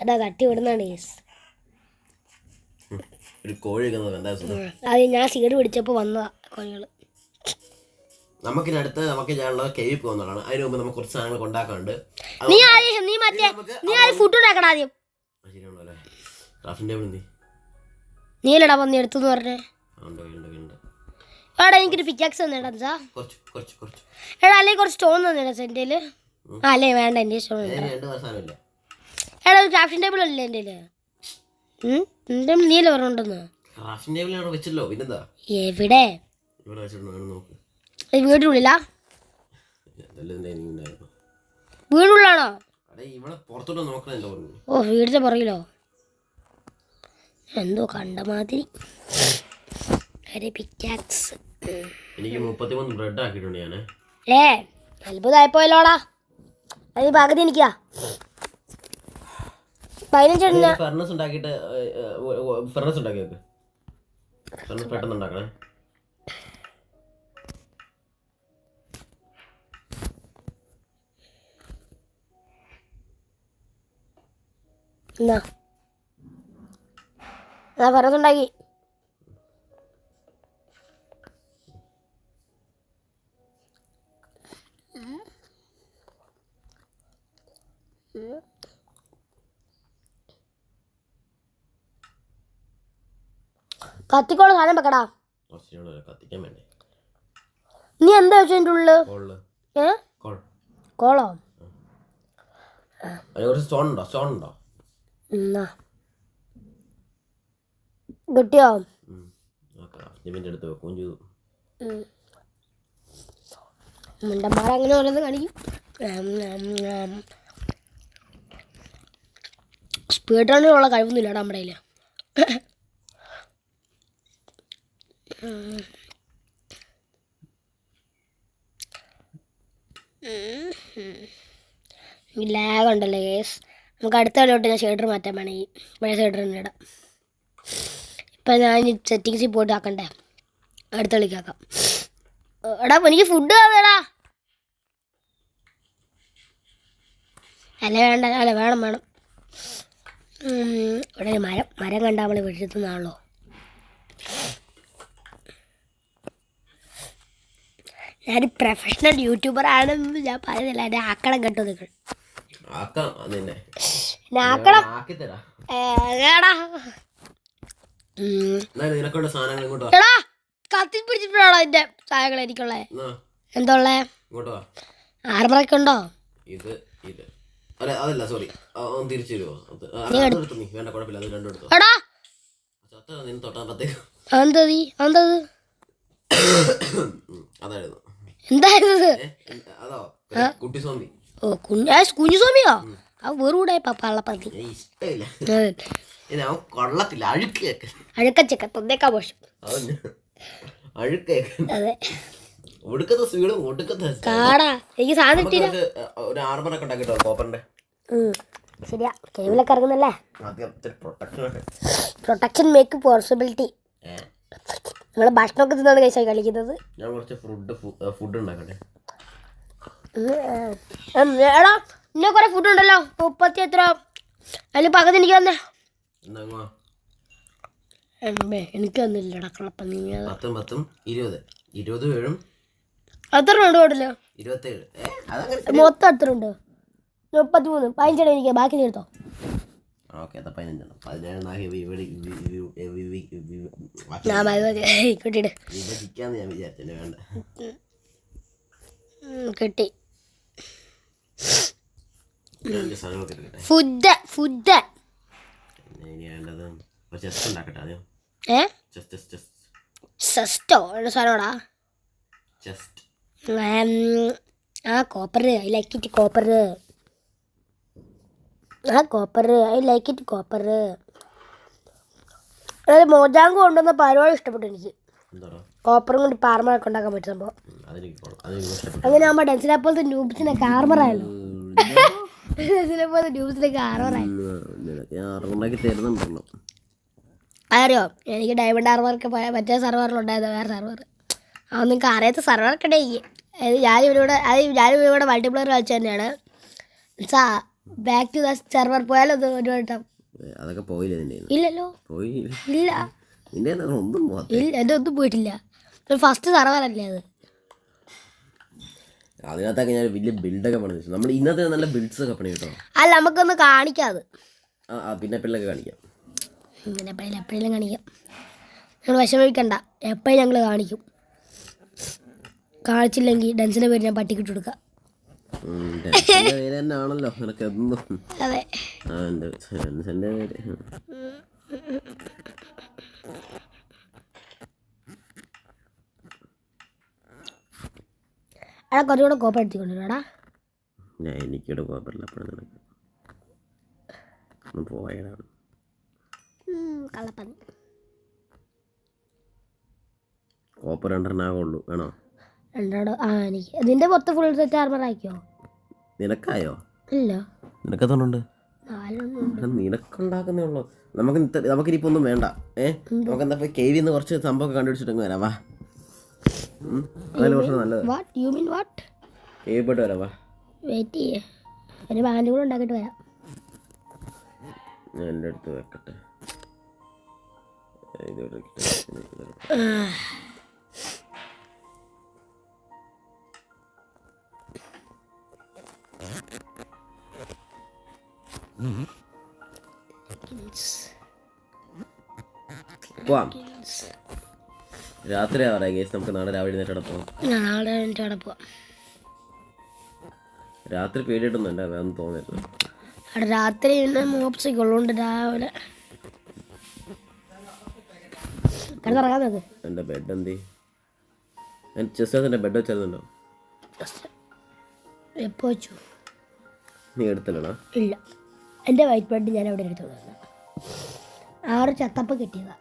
അതാ തട്ടി വിടുന്നാണ്. അത് ഞാൻ സീഡ് പിടിച്ചപ്പോ വന്നതാ കോഴികള്. നമുക്കിനടുത്ത് നമുക്ക് കേവ് പോകുന്നതാണ്. അതിന് മുമ്പ് നമുക്ക് കുറച്ച് സാധനങ്ങൾ ഉണ്ടാക്കാനുണ്ട്. നീ ഫുഡ് ഉണ്ടാക്കണം ആദ്യം. നീലടാ വന്ന് എടുത്തെന്ന് പറഞ്ഞേ. എടാ എനിക്കൊരു പിക്കാക്സ് തന്നെടാ. എടാ അല്ലെങ്കിൽ കുറച്ച് സ്റ്റോൺ തന്നെടാ എൻ്റെ കയ്യില്. അല്ലേ വേണ്ട, എൻ്റെ സ്റ്റോൺ എടാ ഒരു ക്രാഫ്റ്റിംഗ് ടേബിൾ അല്ലേ എൻ്റെ കയ്യില്? എൻ്റെ നീല പറഞ്ഞുണ്ടെന്ന്. എവിടെ? വീടിനുള്ളിലാ? വീടിനുള്ളിലാണോ? ഓ വീടിന്റെ പുറകിലോ? എന്തോ കണ്ട മാതിരി. പിക്കാക്സ് അത്ഭുതമായിപ്പോയല്ലോടാ. അത് പകുതി എനിക്കാ. 15 പെട്ടെന്നുണ്ടാക്കണേ. എന്നാ അതാ ഫറസുണ്ടാക്കി. കത്തിക്കോള് സാധനം വെക്കടാ. കത്തിക്കാൻ വേണ്ടേ? നീ എന്താ വെച്ചു എൻ്റെ ഉള്ളില്? കോളോ? സ്റ്റോൺ ഉണ്ടോ? കിട്ടിയോ? അടുത്ത് വെക്കുകയും ചെയ്തു. മുണ്ടന്മാർ അങ്ങനെ ഓരോന്ന് കാണിക്കും. സ്പീഡ് റണ്ണിനുള്ള കഴിവൊന്നുമില്ലടാ നമ്മുടെ കയ്യിൽ. ലാഗ് ഉണ്ടല്ലോ കേസ്. നമുക്ക് അടുത്ത കളിയോട്ട് ഞാൻ ഷെയ്ഡർ മാറ്റാൻ വേണമെങ്കിൽ പഴയ ഷെയ്ഡർ തന്നെ ഇടാം. ഇപ്പം ഞാൻ സെറ്റിങ്സിൽ പോയിട്ട് ആക്കണ്ടേ, അടുത്ത കളിക്കാക്കാം. എടാ എനിക്ക് ഫുഡ് തന്നെടാ. അല്ല വേണ്ട, അല്ല വേണം. ഇവിടെ മരം കണ്ടാൽ നമ്മൾ വെട്ടിത്തുന്നാണല്ലോ. ഞാനൊരു പ്രൊഫഷണൽ യൂട്യൂബർ ആണെന്ന് ഞാൻ പറയുന്നില്ല. എൻ്റെ ആക്കണം കേട്ടോ നിങ്ങൾ. എടാ കത്തി പിടിച്ചിട്ടാണോ അതിന്റെ സാധനങ്ങൾ എനിക്കുള്ളേ? എന്താ ഉള്ളേ? ആർമറൊക്കെ ഉണ്ടോ? എന്തായത്? കുഞ്ഞു സ്വാമിയോ? ആ വെറുതെ പള്ളപ്പത്തി അഴുക്കച്ചക്ക തൊന്നേക്കാ പോഷം. അതെ കാടാ. എനിക്ക് സാധനം ശരിയാ. കേബിളൊക്കെ ഇറങ്ങുന്നല്ലേ. Protection make possibility. നമ്മള് ഭക്ഷണമൊക്കെ തിന്നാണ് കഴിച്ചാൽ കളിക്കുന്നത്. എടാ ഇന്നെ കുറെ ഫുഡ് ഉണ്ടല്ലോ. 30 എത്ര അതിൽ പകുതി എനിക്ക് തന്നെ. എനിക്ക് തന്നില്ലടാ കളപ്പം. നീ 20 എത്ര ഉണ്ട് ടോട്ടല്? മൊത്തം എത്ര ഉണ്ട്? 33. 15 എനിക്ക് ബാക്കി നീ എടുത്തോ. കിട്ടി. ഫുഡ് ചെസ്റ്റോ സാധനോടാ. ആ copper I like it. Copper I like it. Copper അതായത് മോജാങ്ക് കൊണ്ടുവന്ന പരിപാടി ഇഷ്ടപ്പെട്ടു എനിക്ക്. കോപ്പറും കൊണ്ട് ഇപ്പം ആർമറൊക്കെ ഉണ്ടാക്കാൻ പറ്റും സംഭവം. അങ്ങനെ ആകുമ്പോൾ ഡെൻസിനെ പോലത്തെ ന്യൂബ്സിനൊക്കെ ആർമറായല്ലോ. ഡെൻസിനെ പോലത്തെ ന്യൂബ്സിനൊക്കെ ആർമറായല്ലോ. അറിയോ എനിക്ക് ഡയമണ്ട് ആർമറൊക്കെ മറ്റേ സർവറിലുണ്ടായത്. വേറെ സർവർ അത് നിങ്ങൾക്ക് അറിയാത്ത സർവറൊക്കെ ഉണ്ടെങ്കിൽ ഞാനിവിടെ മൾട്ടിപ്ലെയർ കളിച്ചു തന്നെയാണ്. ബാക്ക് ടു ദ സെർവർ പോയാലോ ഒരു വട്ടം. ഇല്ലല്ലോ, ഇല്ല എൻ്റെ ഒന്നും പോയിട്ടില്ല. ഫസ്റ്റ് സർവറല്ലേ അത്. അതിനകത്തൊക്കെ ഞാൻ വലിയ ബിൽഡൊക്കെ പണി. നമ്മൾ ഇന്നത്തെ നല്ല ബിൽഡ്സ് ഒക്കെ പണി കേട്ടോ. അല്ല നമുക്കൊന്ന് കാണിക്കാം അത്. പിന്നെ പിള്ളേർക്ക് കാണിക്കാം. ഇങ്ങനെ എപ്പോഴെങ്കിലും കാണിക്കാം. നിങ്ങൾ വിഷമിക്കണ്ട, എപ്പോഴും ഞങ്ങൾ കാണിക്കും. കാണിച്ചില്ലെങ്കിൽ ഡെൻസിൻ്റെ പേര് ഞാൻ പട്ടിക്കിട്ട് കൊടുക്കാം. ആണല്ലോ നിനക്ക് എന്നും. അതെ ഡെൻസിൻ്റെ പേര്. എടാ കുറച്ചുകൂടെ കോപ്പർ എടുത്തിക്കൊണ്ടിടാ. എനിക്കിവിടെ കോപ്പറില്ല. എപ്പോഴും നിനക്ക് ഒന്ന് പോയതാണ് കള്ളപ്പന്നി. കോപ്പർ 2 ആകുള്ളൂ. വേണോ? 2 എനിക്ക് ഇതിൻ്റെ പുറത്ത് ഫുൾ സെറ്റ് ആർമർ ആക്കിയോ? നിനക്കായോ? ഇല്ല, നിനക്കെത്തോണ്ടുണ്ട്. 4 നിനക്കുണ്ടാക്കുന്നേ ഉള്ളൂ. നമുക്കിനിപ്പോൾ ഒന്നും വേണ്ട. നമുക്ക് എന്താ കേവിൽ നിന്ന് കുറച്ച് സംഭവമൊക്കെ കണ്ടുപിടിച്ചിട്ടങ്ങ് വരാം. വാ, അതല്ലേ കുറച്ച് നല്ലത്. കേവി പോയിട്ട് വരാം. വാ, വെയിറ്റ് ചെയ്യേ. ഒരു ബാൻഡ് കൂടെ ഉണ്ടാക്കിയിട്ട് വരാം. ഞാൻ എൻ്റെ അടുത്ത് വെക്കട്ടെ. പോവാം. രാത്രി ആവാറായി ഗേസ്. നമുക്ക് നാളെ രാവിലെ നേരിട്ട് പോവാം. നാളെ അവിടെ പോവാം. രാത്രി പേടിയിട്ടൊന്നുമില്ല, വേറെ തോന്നരുത്. അവിടെ രാത്രി പിന്നെ മോപ്സൊക്കെ ഉള്ളതുകൊണ്ട് രാവിലെ കിടന്നിറങ്ങാൻ നോക്ക്. എൻ്റെ ബെഡ് എന്തി? ചെസ്റ്റിൻ്റെ ബെഡ് വെച്ചായിരുന്നല്ലോ. എപ്പോൾ വെച്ചു? നീ എടുത്തല്ലടാ? ഇല്ല, എൻ്റെ വൈറ്റ് ബെഡ് ഞാൻ അവിടെ എടുത്തു. 6 ചത്തപ്പം കിട്ടിയതാ.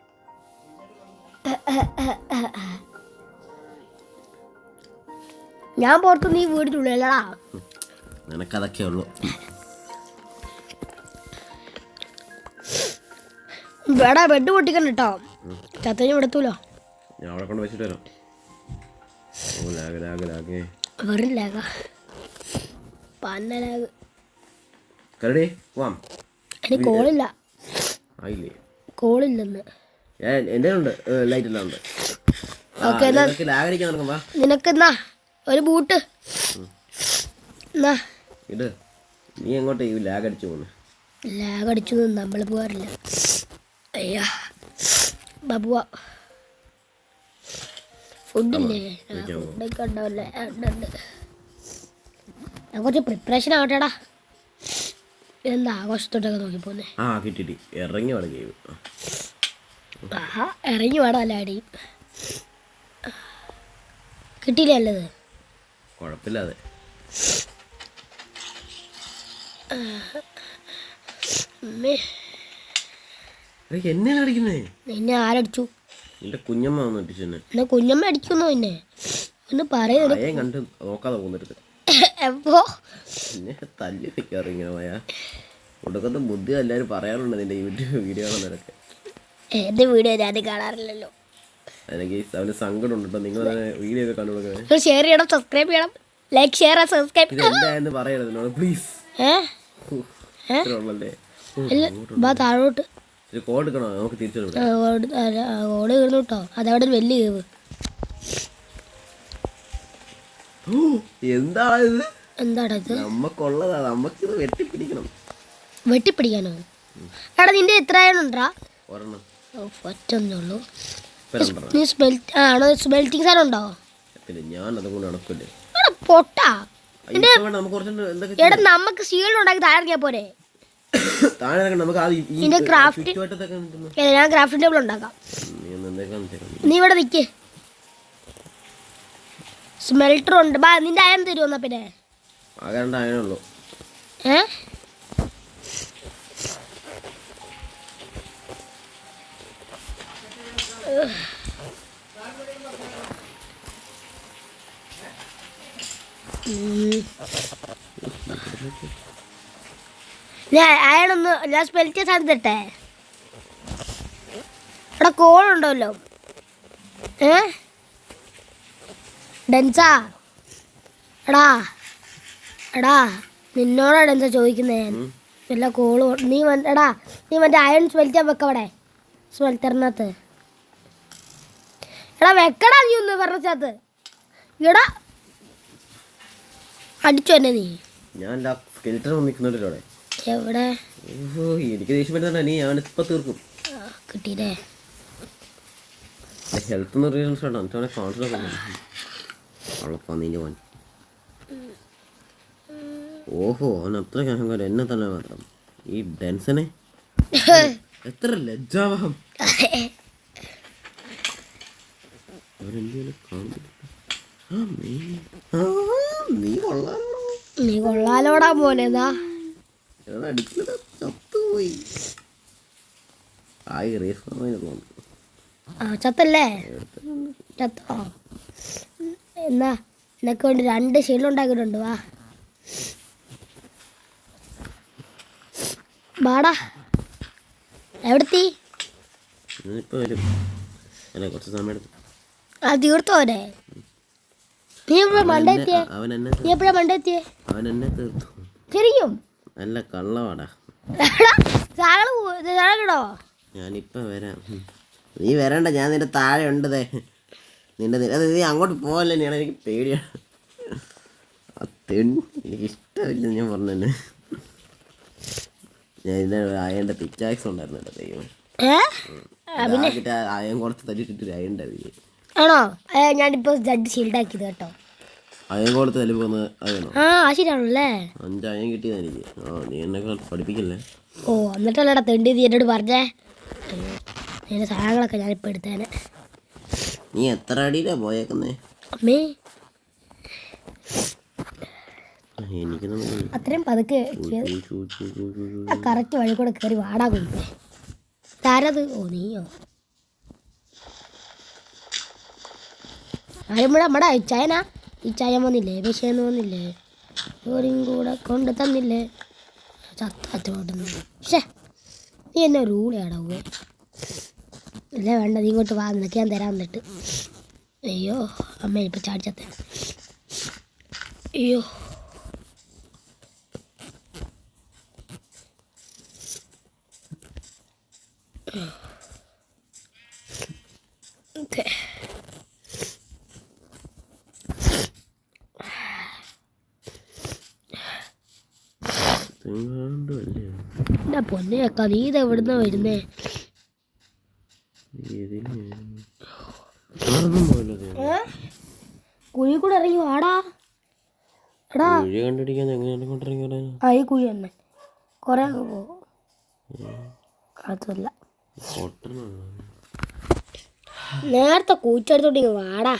ഞാൻ പുറത്ത്, നീ വീടിനുള്ളടാ. നിനക്കതൊക്കെ ഉള്ളു. വേടാ ബെഡ് പൊട്ടിക്കണം കേട്ടോ, ചത്തനും എടുത്തൂലോ. ഞാൻ അവിടെ കൊണ്ട് വെച്ചിട്ട് വരാം. വെറും ലാഗ പന്ന ലാഗ്. എനിക്ക് കോളില്ല. കോളില്ലെന്ന് എൻ്റെ ഉണ്ട്, ലൈറ്റ് എല്ലാം ഉണ്ട്. നിനക്കെന്നാ ഒരു ബൂട്ട് ഇത് നീ എങ്ങോട്ട് ഈ ലാഗ് അടിച്ചു പോകുന്നു? ലാഗ് അടിച്ചു നമ്മൾ പോകാറില്ല. അയ്യാ ബബുവ ഫുഡില്ലേ? ഫുഡൊക്കെ ഉണ്ടാവില്ലേ? ഉണ്ട്. ഞാൻ കുറച്ച് പ്രിപ്പറേഷൻ ആവട്ടെടാ. എന്താ ആഘോഷത്തോട്ടൊക്കെ നോക്കി പോന്നെ? കിട്ടി ഇറങ്ങി ഇറങ്ങി വേടല്ല അടി കിട്ടിയില്ലേ? അല്ലത് കുഴപ്പമില്ലാതെ. എന്നെ അടിക്കുന്നേ? നിന്നെ ആരടിച്ചു? നിന്റെ കുഞ്ഞമ്മ വന്നു അടിച്ചു. എന്നെ കുഞ്ഞമ്മ അടിക്കുന്നു. പിന്നെ ഒന്ന് പറയുന്നത് കണ്ട് നോക്കാതെ പോന്നിട്ട് എപ്പോ പിന്നെ തല്ലി വെക്കാറ് ഇങ്ങനെ പോയാ. ഒടുക്കത്തെ ബുദ്ധി എല്ലാവരും പറയാറുണ്ട് നിന്റെ യൂട്യൂബ് വീഡിയോ കാണുന്നവരൊക്കെ. എന്റെ വീഡിയോ ഞാൻ കാണാറില്ലല്ലോ. എനിക്ക് അവന് സങ്കടം ഉണ്ട്. നിങ്ങൾ വീഡിയോ ഒക്കെ കണ്ടുകൊടുക്കണേ. ഷെയർ ചെയ്യണം, സബ്സ്ക്രൈബ് ചെയ്യണം, ലൈക്ക് ഷെയർ സബ്സ്ക്രൈബ്. എന്തായെന്ന് പറയണത് എന്നോട് പ്ലീസ്. താഴോട്ട് കോഡ് എടുക്കണോ? നമുക്ക് തിരിച്ചു കോഡ് കീറുന്നു കേട്ടോ. അതവിടെ വലിയ കേവ്. എന്താണിത്? എന്താടാ ഇത്? നമ്മക്കുള്ളതാ, നമുക്കിത് വെട്ടിപ്പിടിക്കണം. വെട്ടിപ്പിടിക്കാനോ? എടാ നിന്റെ എത്ര ആയതുണ്ടാ? ഒറ്റൊന്നുള്ളൂ. സ്മെൽറ്റിംഗ് സാധനം ഉണ്ടോ? ഞാൻ അതുകൊണ്ട് നടക്കില്ലേ പൊട്ടാ. എടാ നമുക്ക് ഷീൽഡ് ഉണ്ടാക്കി താഴെ പോരെ? ഞാൻ ക്രാഫ്റ്റിംഗ് ടേബിൾ ഉണ്ടാക്കാം. നീ ഇവിടെ നിക്ക്. സ്മെൽറ്റർ ഉണ്ട്. ബാ നിന്റെ അയൺ തരുമോ? പിന്നെ അയണുള്ളൂ. ഞാൻ സ്മെൽറ്റ് സാധനം തട്ടെ. ഇവിടെ കോളുണ്ടല്ലോ. ഡെൻസാ എടാ നിന്നോടാ ഡെൻസാ ചോദിക്കുന്നേ. ഞാൻ വല്ല കോള് നീ മറ്റേ അയൺ സ്മെൽറ്റ് ചെയ്യാൻ വെക്കവിടെ സ്മെൽറ്ററിനകത്ത്. എടാ വെക്കടാ നീ ഒന്ന് പറഞ്ഞത്. എടാ അടിച്ചു തന്നെ നീ. എവിടെ? എനിക്ക് ദേഷ്യം വരുന്നുണ്ട്. നീ ഞാനിപ്പോ തീർക്കും. കിട്ടിയില്ലേ? ഹെൽത്ത് ഓഹോ അവൻ അത്രയ്ക്ക് അഹങ്കാരം. എന്നെ തന്നെ മാത്രം. ഈ ഡെൻസനെ എത്ര ലജ്ജാവഹം. നീ കൊള്ളാലോടാ മോനെന്നാ. ചത്തുപോയി. ചത്തല്ലേ? ചത്തോ? എന്നാ എനക്ക് വേണ്ടി 2 ഷീൽഡ് ഉണ്ടാക്കിയിട്ടുണ്ട്. വാടാ. എവിടെത്തി? തീർത്തോരെ? നീ എപ്പോഴാ മണ്ടെത്തിയേ? ശരിക്കും നല്ല കള്ളവാടാ. ഞാനിപ്പോ വരാം. നീ വരണ്ട, ഞാൻ നിന്റെ താഴെ ഉണ്ടതേ. അത് നീ അങ്ങോട്ട് പോകല്ലേ, ഞാൻ എനിക്ക് പേടിയാണ്. എനിക്ക് ഇഷ്ടമില്ല ഞാൻ പറഞ്ഞതന്നെ. ഞാൻ ഇന്ന അയൻ്റെ പിച്ചാക്സ് ഉണ്ടായിരുന്നു കേട്ടോ ദൈവം. അയൻ കുറച്ച് തല്ലിട്ടിട്ട് അയണ്ടാവില്ലേ ആണോ? ഞാനിപ്പോ ജഡ് ഷീൽഡാക്കിയത് കേട്ടോ. അയൻ കൊടുത്ത് തല്ലി പോകുന്നത് അയനോ? ആ ശരിയാണല്ലേ. 5 അയൻ കിട്ടിയതാ എനിക്ക്. നീ എന്നെ പഠിപ്പിക്കല്ലേ. ഓ എന്നിട്ടല്ലേടാ തെണ്ടി നീ എന്നോട് പറഞ്ഞേ. എൻ്റെ സാധനങ്ങളൊക്കെ ഞാനിപ്പോൾ എടുത്തേനെ. നീ എത്ര അടിയിലാ പോയേക്കുന്നേ? അമ്മേ എനിക്ക് അത്രയും പതുക്കെ കറക്റ്റ് വഴി കൂടെ കയറി വാടാ കൊണ്ടേ. താരത്? ഓ നീയോ? ആരും നമ്മുടെ ഇച്ചായനാ. ഇച്ചായൻ വന്നില്ലേ? വിഷയം വന്നില്ലേ? ഓരും കൂടെ കൊണ്ട് തന്നില്ലേ? ചത്തോട്ടുന്നു. പക്ഷേ നീ എന്നെ റൂളാടാ പോവേ. ഇല്ല വേണ്ട, നീ ഇങ്ങോട്ട് വാ, നിനക്ക് ഞാൻ തരാൻ എന്നിട്ട്. അയ്യോ അമ്മ ഇപ്പം ചാടിച്ചത്തെ. അയ്യോ പൊന്നെ വെക്കാം. നീ ഇത് എവിടുന്ന വരുന്നേ? കുഴി കൂടെ ഇറങ്ങി വാടാ. എടാ ആ ഈ കുഴി തന്നെ കൊറേ അങ്ങ് പോകും. അതല്ല നേരത്തെ കൂച്ചെടുത്തോട്ട് വാടാ.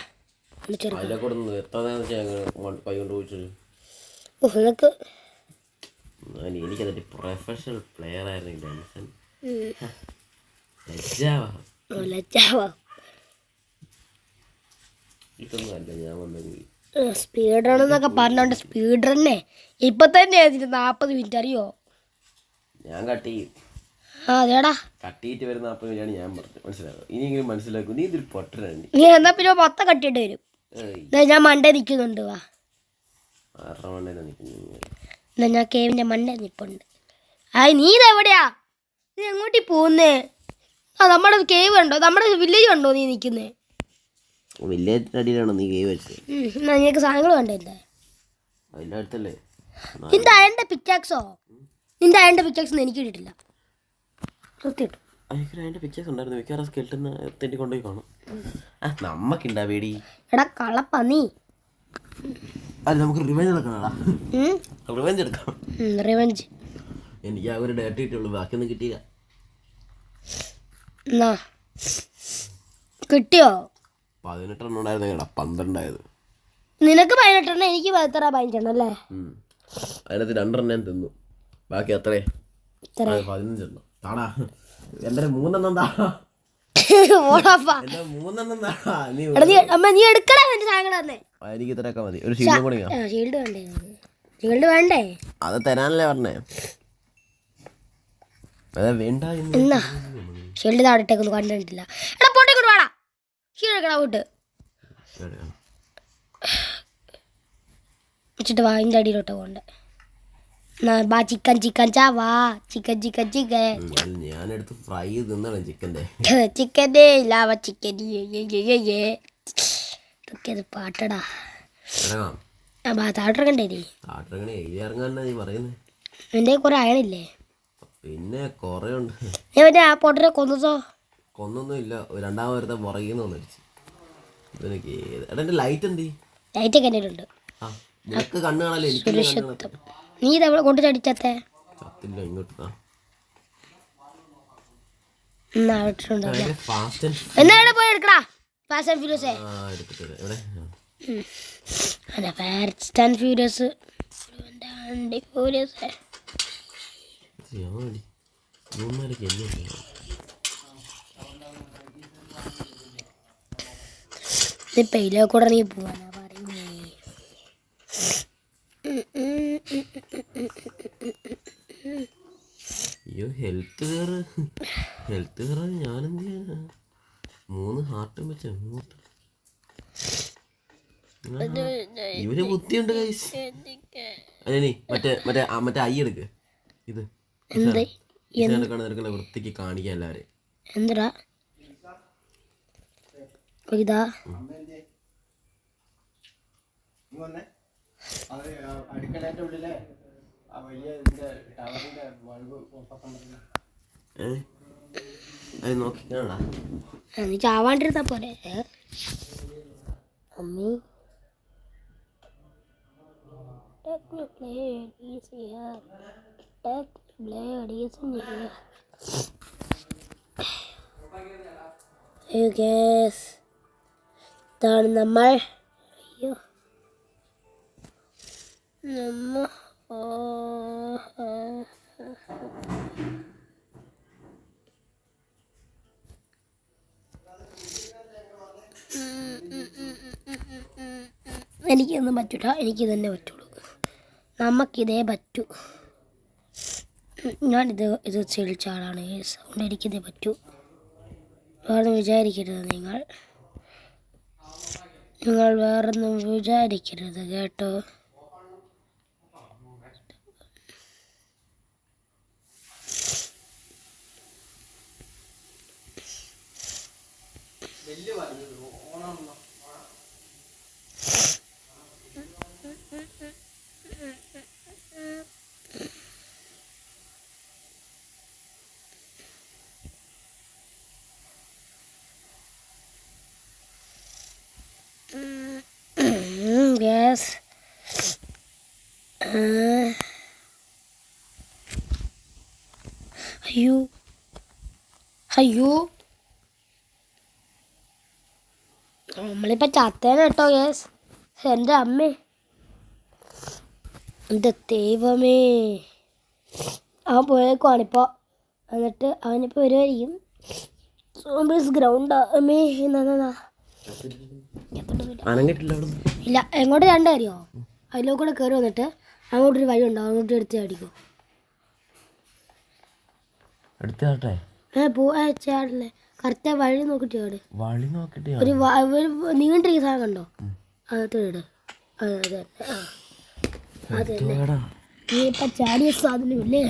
നിനക്ക് എനിക്കതിന്റെ പ്രൊഫഷണൽ പ്ലെയർ ആയിരുന്നു. സ്പീഡ് റൺ എന്നൊക്കെ പറഞ്ഞോണ്ട് സ്പീഡ് റണ്ണേ ഇപ്പൊ തന്നെ 40 മിനിറ്റ് അറിയോ? ഞാൻ കട്ട് ചെയ്യും. അതേടാ കട്ടിയിട്ട് വരുന്ന 40 മിനിറ്റാണ് ഞാൻ പറഞ്ഞു. മനസ്സിലാവും? ഇനിയെങ്കിലും മനസ്സിലാക്കും. നീ ഇതൊരു പൊട്ടനാണ്. നീ എന്നാ പിന്നെ മൊത്തം കട്ടിയിട്ട് വരും. ഞാൻ മണ്ടേ നിൽക്കുന്നുണ്ട്. വാ എന്നാ ഞാൻ കേവിന്റെ മണ്ടേ നിൽപ്പുണ്ട്. നീ ഇതെവിടെയാ? നീ എങ്ങോട്ടീ പോകുന്നേ? നമ്മുടെ കേവ് കണ്ടോ? നമ്മുടെ വില്ലേജ് കണ്ടോ നീ നിൽക്കുന്നേ? വില്ലേജിന്റെ അടിയിലാണോ നീ കേവ് വെച്ചത്? എന്നാ നിനക്ക് സാധനങ്ങൾ വേണ്ടേ? അതിന്റെ അടുത്തല്ലേ നിന്റെ അയന്റെ പിക്കാക്സോ? നിന്റെ അയന്റെ പിക്കാക്സ് എനിക്ക് കിട്ടിയിട്ടില്ല. സത്യമായിട്ടും അതിന്റെ പിക്ചേഴ്സ് ഉണ്ടായിരുന്നു. മിക്കവാറും സ്കെൽട്ടന്ന് തെറ്റി കൊണ്ടുപോയി കാണും. നമ്മക്കുണ്ടാ പേടി. എടാ കളപ്പന്നി. അത് നമുക്ക് റിവെഞ്ച് എടുക്കണടാ. റിവെഞ്ച് എടുക്കാം. റിവെഞ്ച്. എനിക്ക് ആ ഒരു ഡേറ്റ് കിട്ടുള്ളൂ, ബാക്കിയൊന്നും കിട്ടിയില്ല. കിട്ടിയോ? 18 എണ്ണം ഉണ്ടായിരുന്നു കേടാ. 12 ആയത്. നിനക്ക് 18 എണ്ണം, എനിക്ക് 15 എണ്ണം അല്ലേ? അതിനകത്ത് 2 എണ്ണം ഞാൻ തിന്നു. ബാക്കി അത്രേ 15 എണ്ണം. താടാ എന്റെ 3 എണ്ണം താ. നീ എടുക്കടാ എന്റെ സാധനങ്ങൾ തന്നെ. എനിക്ക് ഇത്രയൊക്കെ മതി. ഒരു ഷീൽഡ് കൂടി. ഷീൽഡ് വേണ്ടേ? ഷീൽഡ് വേണ്ടേ? അത് തരാനല്ലേ പറഞ്ഞേ. വേണ്ട എന്നാ ഷീൽഡ് താഴട്ടേക്കൊന്നും കണ്ടിട്ടില്ല. എടാ പോട്ടെ കൊണ്ട് വേടാ. ഷീൽഡ് എടുക്കടാ പോട്ട് വെച്ചിട്ട് വാ. ഇതിൻ്റെ അടിയിലോട്ട് പോകണ്ടേ? ബാ ചിക്കൻ ചിക്കൻ ചാവാ. Chicken chicken chicken. ഞാനെടുത്ത് ഫ്രൈ തിന്നാണ് ചിക്കൻ്റെ. ചിക്കൻ്റെ ലാവ ചിക്കൻ. ഇതൊക്കെ പാട്ടടാ. താട്ടിറങ്ങണ്ടേ? എൻ്റെ കുറെ അയണില്ലേ? പിന്നെ കൊറേ ഉണ്ട്. ഞാൻ ആ പൊട്ടനെ കൊന്നതോ? കൊന്നൊന്നും ഇല്ല. 2ാമത്തെ പുറകിന്ന് വന്നിരിച്ചു. ലൈറ്റ് എന്തി? ലൈറ്റ് ഒക്കെ എൻ്റെ ഉണ്ട്. നിനക്ക് കണ്ണ് കാണാല്ലേ? സുരക്ഷിതം. നീ ഇതെവിടെ കൊണ്ട് ചടിച്ചത്തെ? ചത്തില്ല. ഇങ്ങോട്ട് എന്നാ പോയി എടുക്കടാ. Fast and furious. Fast and furious. ഇപ്പൊ ഇതിലെ കൂടെ നീ പോവാനാ പറയുന്നേ? അയ്യോ ഹെൽത്ത് കെയർ ഞാനെന്ത് ചെയ്യാനാ? 3 ഹാർട്ടും വെച്ച അങ്ങോട്ട്. ഇവന് ബുദ്ധിയുണ്ട് ഗൈസ്. അല്ലേ മറ്റേ ഐ എടുക്ക്. ഇത് നിനക്കുള്ള വൃത്തിക്ക് കാണിക്കാൻ എല്ലാവരെയും. എന്തിടാ ഇതാ നോക്കിക്കാണാ നീ ചാവാണ്ടിരുന്നാ പോലെ അമ്മി ഇതാണ് നമ്മൾ അയ്യോ നമ്മ എനിക്കൊന്നും പറ്റൂല, എനിക്ക് തന്നെ പറ്റുള്ളൂ, നമുക്കിതേ പറ്റൂ. ഞാനിത് ചെളിച്ച ആളാണ്, അതുകൊണ്ട് എനിക്കിതേ പറ്റൂ. വേറൊന്നും വിചാരിക്കരുത് നിങ്ങൾ വേറൊന്നും വിചാരിക്കരുത് കേട്ടോ. Yes. അയ്യോ നമ്മളിപ്പോൾ ചത്തേനെ കേട്ടോ. യെസ്, എൻ്റെ അമ്മേ, എൻ്റെ ദൈവമേ, അവൻ പോയേക്കുവാണിപ്പോൾ. എന്നിട്ട് അവനിപ്പോൾ വരുമായിരിക്കും. സോംബീസ് ഗ്രൗണ്ടാ അമ്മേ. എന്നാ ഇല്ല, എങ്ങോട്ട് രണ്ട് കാര്യമോ അതിലോ കൂടെ കയറി വന്നിട്ട് അങ്ങോട്ടൊരു വഴി ഉണ്ടാവും, അങ്ങോട്ട് എടുത്ത് അടിക്കും. ചാടില്ലേ, കറക്റ്റ് വഴി നോക്കിട്ട് ചാട്. ഒരു നീണ്ടിരിക്കുന്ന സാധനം കണ്ടോ, അകത്ത് ഇട്. അതെ നീ ഇപ്പം ചാടിയ സാധനമില്ലേ,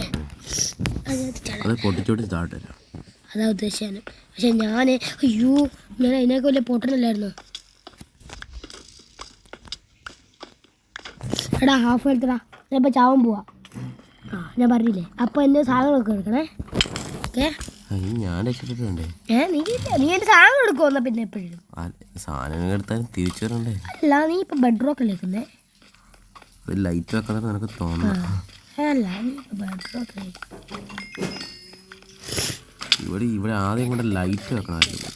അതാ ഉദ്ദേശിച്ചാണ്. പക്ഷെ ഞാൻ അയ്യോ ഞാൻ അതിനൊക്കെ വലിയ പൊട്ടനല്ലായിരുന്നു. എടാ ഹാഫ് എടുത്തടാ, ഞാൻ ഇപ്പം ചാവാൻ പോവാ. ഞാൻ പറഞ്ഞില്ലേ, അപ്പം എൻ്റെ സാധനങ്ങളൊക്കെ എടുക്കണേ. ഓക്കെ ഞാൻ രക്ഷപ്പെട്ടേ. നീ എൻ്റെ സാധനം എടുക്കുമോ എന്നാ പിന്നെ എപ്പോഴും സാധനങ്ങൾ എടുത്താൽ തിരിച്ചു വരണ്ടേ. അല്ല നീ ഇപ്പം ബെഡ്റോക്ക് അല്ലേക്കുന്നേ, ലൈറ്റ് വെക്കണം എനിക്ക് തോന്നുന്നു. അല്ല നീ ഇപ്പം ബെഡ്റോക്ക് ഇവിടെ ആദ്യം കൂടെ ലൈറ്റ് വെക്കണമായിരുന്നു.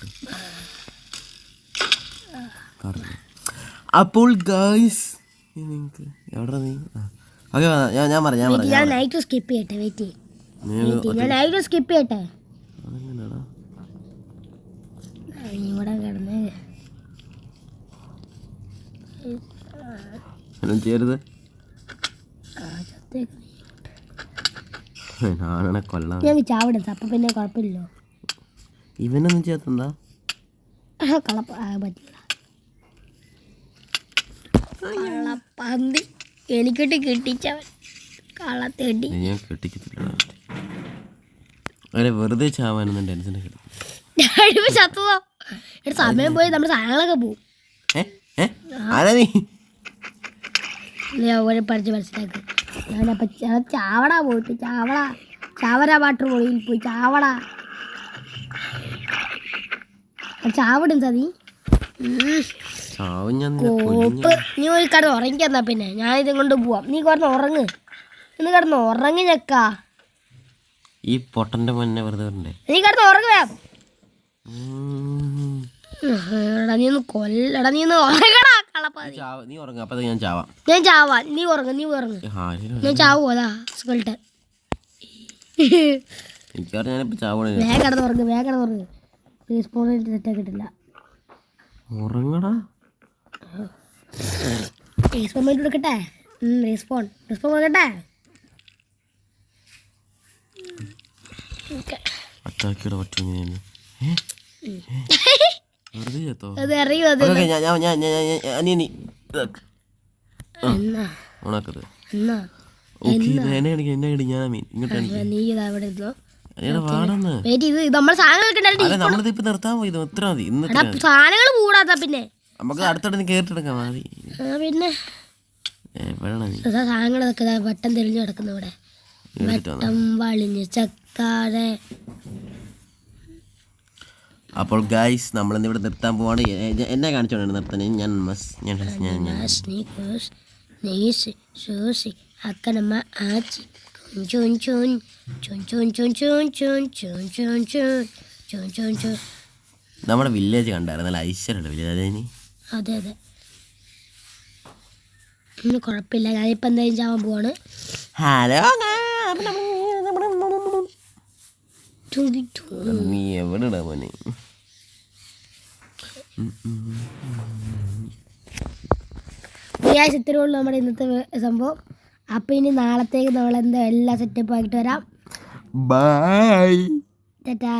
അപ്പോൾ ഗായ്സ് നിങ്ങൾക്ക് എവിടെ നീ ഓക്കെ ഞാൻ പറയാം. ഞാൻ നൈറ്റ് സ്കിപ്പ് ചെയ്യട്ടെ, വെയിറ്റ് ചെയ്യും. ഞാൻ നൈറ്റ് സ്കിപ്പ് ചെയ്യട്ടെ. ഇവിടെ കിടന്ന് ചെയ്യരുത്, ഞാനാണെ കൊല്ലാം. ഞാൻ ചാവിടും, അപ്പം പിന്നെ കുഴപ്പമില്ലല്ലോ. ഇവനൊന്നും ചെയ്യാത്തെന്താ പറ്റില്ല. കള്ളപ്പന്തി എനിക്കിട്ട് കിട്ടിച്ചവൻ കള്ളത്തേണ്ടി. ഞാൻ കെട്ടിക്കത്തില്ല, അങ്ങനെ വെറുതെ ചാവാനൊന്നും ടെൻഷൻ ചത്തുവോ സമയം പോയി നമ്മുടെ സാധനങ്ങളൊക്കെ പോവും. പഠിച്ച് മനസ്സിലാക്ക്. ഞാനപ്പം ചാവട പോയിട്ട് ചാവര വാട്ടർ പൊളിയിൽ പോയി ചാവിടും സതി. നീ ഒരു കിടന്ന് ഉറങ്ങിക്കാ, പിന്നെ ഞാൻ ഇതും കൊണ്ട് പോവാം. നീ കിടന്ന് ഉറങ്ങി ഞെക്കാ. ഈ പൊട്ടന്റെ മുന്നേ വെറുതെ വരണ്ടേ, നീ കിടന്ന് ഉറങ്ങുക. എടാ നീ ഒന്ന് കൊല്ലടാ, നീ ഒന്ന് ഉറങ്ങടാ കളപ്പാതി. നീ ഉറങ്ങ, അപ്പൊ ഞാൻ ചാവാം. ഞാൻ ചാവാ, നീ ഉറങ്ങ. ഞാൻ ചാവോ, അതാ സ്കൾട്ടൻ. ഞാനിപ്പോ ചാവണേ. വേഗം കിടന്നുറങ്ങ്. റീസ്പോൺ സെറ്റാക്കി കിട്ടില്ല. ഉറങ്ങടാ. റീസ്പോൺ വേണ്ടി കൊടുക്കട്ടെ. റീസ്പോൺ കൊടുക്കട്ടെ. അറ്റാക്കിയുടെ പറ്റും അനിയുടെ വാടന്ന്. വെയിറ്റ് ചെയ്ത് നമ്മൾ സാധനങ്ങൾ അല്ല നമ്മളിത് ഇപ്പൊ നിർത്താൻ പോയത് ഇത്ര മതി. ഇന്ന് സാധനങ്ങൾ കൂടാത്ത പിന്നെ നമുക്ക് അടുത്തടുത്ത് കേട്ടിട്ടെടുക്കാം മതി. പിന്നെ സാധനങ്ങളൊക്കെ വട്ടം തെളിഞ്ഞു കിടക്കുന്നു ഇവിടെ. വട്ടം വളിഞ്ഞ് ചക്കാതെ. അപ്പോൾ ഗൈസ് നമ്മളിന്ന് ഇവിടെ നിർത്താൻ പോവാണ്. എന്നെ കാണിച്ചോണ്ട് നിർത്താൻ ഞാൻ അക്കനമ്മ ആച്ചി ചൂൻ ചൂൻ ചൂൻ ചൂൻ ചൂൻ ചൂൻ ചൂൻ ചൂൻ ചൂൻ ചൂൻ ചൂൻ ചൂൻ ചൂൻ. നമ്മുടെ വില്ലേജ് കണ്ടായിരുന്നു, നല്ല ഐശ്വര്യമുള്ള വില്ലേജ്. അതെ അതെ, ഇന്ന് കുഴപ്പമില്ല. ഞാനിപ്പോൾ എന്തായാലും ചാവാൻ പോവാണ്. ഹലോ, നീ എവിടെടാ മോനെ? ഇത്രയേ ഉള്ളൂ നമ്മുടെ ഇന്നത്തെ സംഭവം. അപ്പം ഇനി നാളത്തേക്ക് നമ്മളെന്താ എല്ലാ സെറ്റപ്പ് ആക്കിയിട്ട് വരാം. ബൈ. ടാറ്റാ.